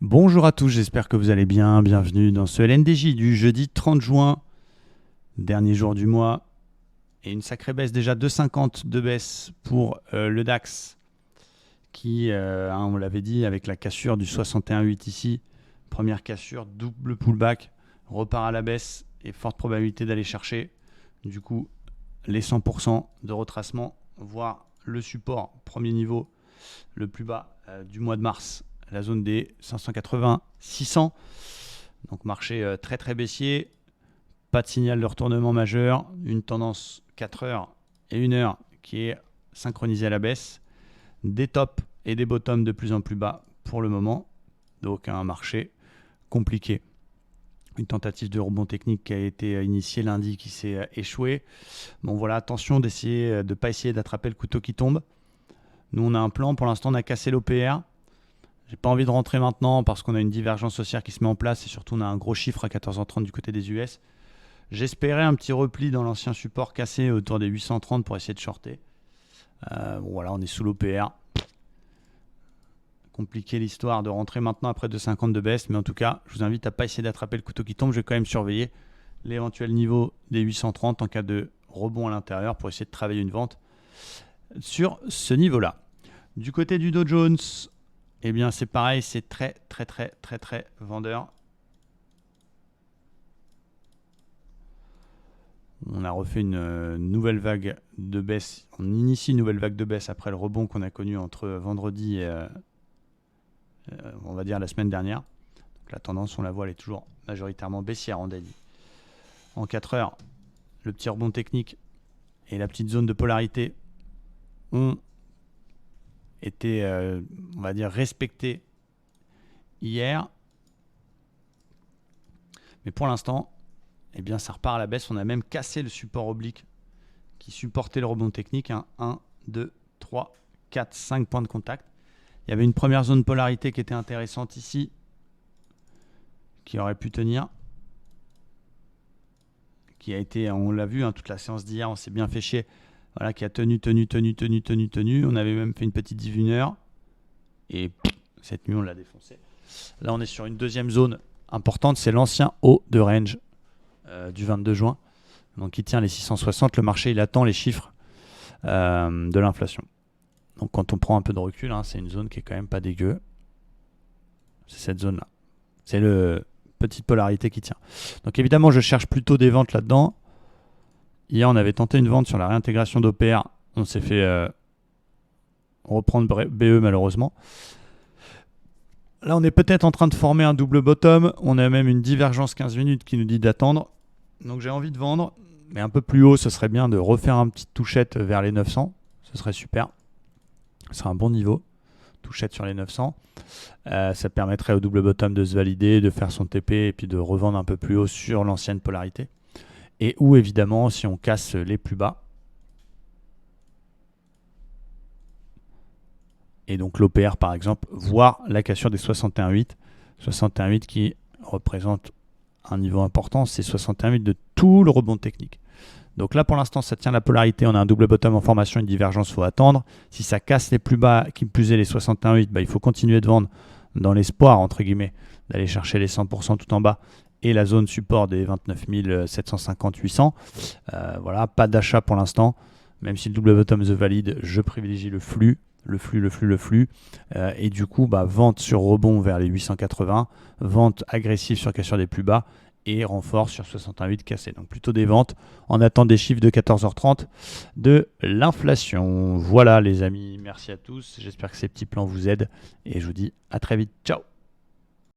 Bonjour à tous, j'espère que vous allez bien. Bienvenue dans ce LNDJ du jeudi 30 juin, dernier jour du mois. Et une sacrée baisse, déjà 2,50 de baisse pour le DAX qui, on l'avait dit, avec la cassure du 61,8 ici, première cassure, double pullback, repart à la baisse et forte probabilité d'aller chercher du coup les 100% de retracement, voire le support, premier niveau, le plus bas du mois de mars, la zone des 580-600. Donc marché très très baissier, pas de signal de retournement majeur, une tendance 4 heures et 1 heure qui est synchronisée à la baisse, des tops et des bottoms de plus en plus bas pour le moment, donc un marché compliqué. Une tentative de rebond technique qui a été initiée lundi qui s'est échouée. Bon voilà, attention d'essayer de ne pas essayer d'attraper le couteau qui tombe. Nous on a un plan, pour l'instant on a cassé l'OPR. J'ai pas envie de rentrer maintenant parce qu'on a une divergence haussière qui se met en place et surtout on a un gros chiffre à 14h30 du côté des US. J'espérais un petit repli dans l'ancien support cassé autour des 830 pour essayer de shorter. Bon voilà, on est sous l'OPR. Compliqué l'histoire de rentrer maintenant après 2,50 de baisse, mais en tout cas, je vous invite à pas essayer d'attraper le couteau qui tombe. Je vais quand même surveiller l'éventuel niveau des 830 en cas de rebond à l'intérieur pour essayer de travailler une vente sur ce niveau-là. Du côté du Dow Jones, eh bien c'est pareil, c'est très vendeur. On a refait une nouvelle vague de baisse. On initie une nouvelle vague de baisse après le rebond qu'on a connu entre vendredi et on va dire la semaine dernière. Donc la tendance, on la voit, elle est toujours majoritairement baissière en daily. En 4 heures, le petit rebond technique et la petite zone de polarité ont été, on va dire, respectés hier. Mais pour l'instant, eh bien, ça repart à la baisse. On a même cassé le support oblique qui supportait le rebond technique. 1, 2, 3, 4, 5 points de contact. Il y avait une première zone de polarité qui était intéressante ici, qui aurait pu tenir, qui a été, on l'a vu, toute la séance d'hier, on s'est bien fait chier, voilà, qui a tenu. On avait même fait une petite div 1 heure, et cette nuit on l'a défoncé. Là on est sur une deuxième zone importante, c'est l'ancien haut de range du 22 juin, donc qui tient les 660. Le marché il attend les chiffres de l'inflation. Donc quand on prend un peu de recul, c'est une zone qui est quand même pas dégueu. C'est cette zone-là. C'est le petite polarité qui tient. Donc évidemment, je cherche plutôt des ventes là-dedans. Hier, on avait tenté une vente sur la réintégration d'OPR. On s'est fait reprendre BE malheureusement. Là, on est peut-être en train de former un double bottom. On a même une divergence 15 minutes qui nous dit d'attendre. Donc j'ai envie de vendre. Mais un peu plus haut, ce serait bien de refaire une petite touchette vers les 900. Ce serait super. Ce serait un bon niveau, touchette sur les 900. Ça permettrait au double bottom de se valider, de faire son TP et puis de revendre un peu plus haut sur l'ancienne polarité. Et ou évidemment, si on casse les plus bas, et donc l'OPR par exemple, voire la cassure des 61,8. 61,8 qui représente un niveau important, c'est 61,8 de tout le rebond technique. Donc là, pour l'instant, ça tient la polarité. On a un double bottom en formation, une divergence, il faut attendre. Si ça casse les plus bas, qui plus est les 61,8, il faut continuer de vendre dans l'espoir, entre guillemets, d'aller chercher les 100% tout en bas et la zone support des 29 750-800. Voilà, pas d'achat pour l'instant. Même si le double bottom se valide, je privilégie le flux. Et du coup, vente sur rebond vers les 880, vente agressive sur cassure des plus bas, et renfort sur 61,8 cassé. Donc plutôt des ventes en attente des chiffres de 14h30 de l'inflation. Voilà les amis, merci à tous. J'espère que ces petits plans vous aident et je vous dis à très vite. Ciao.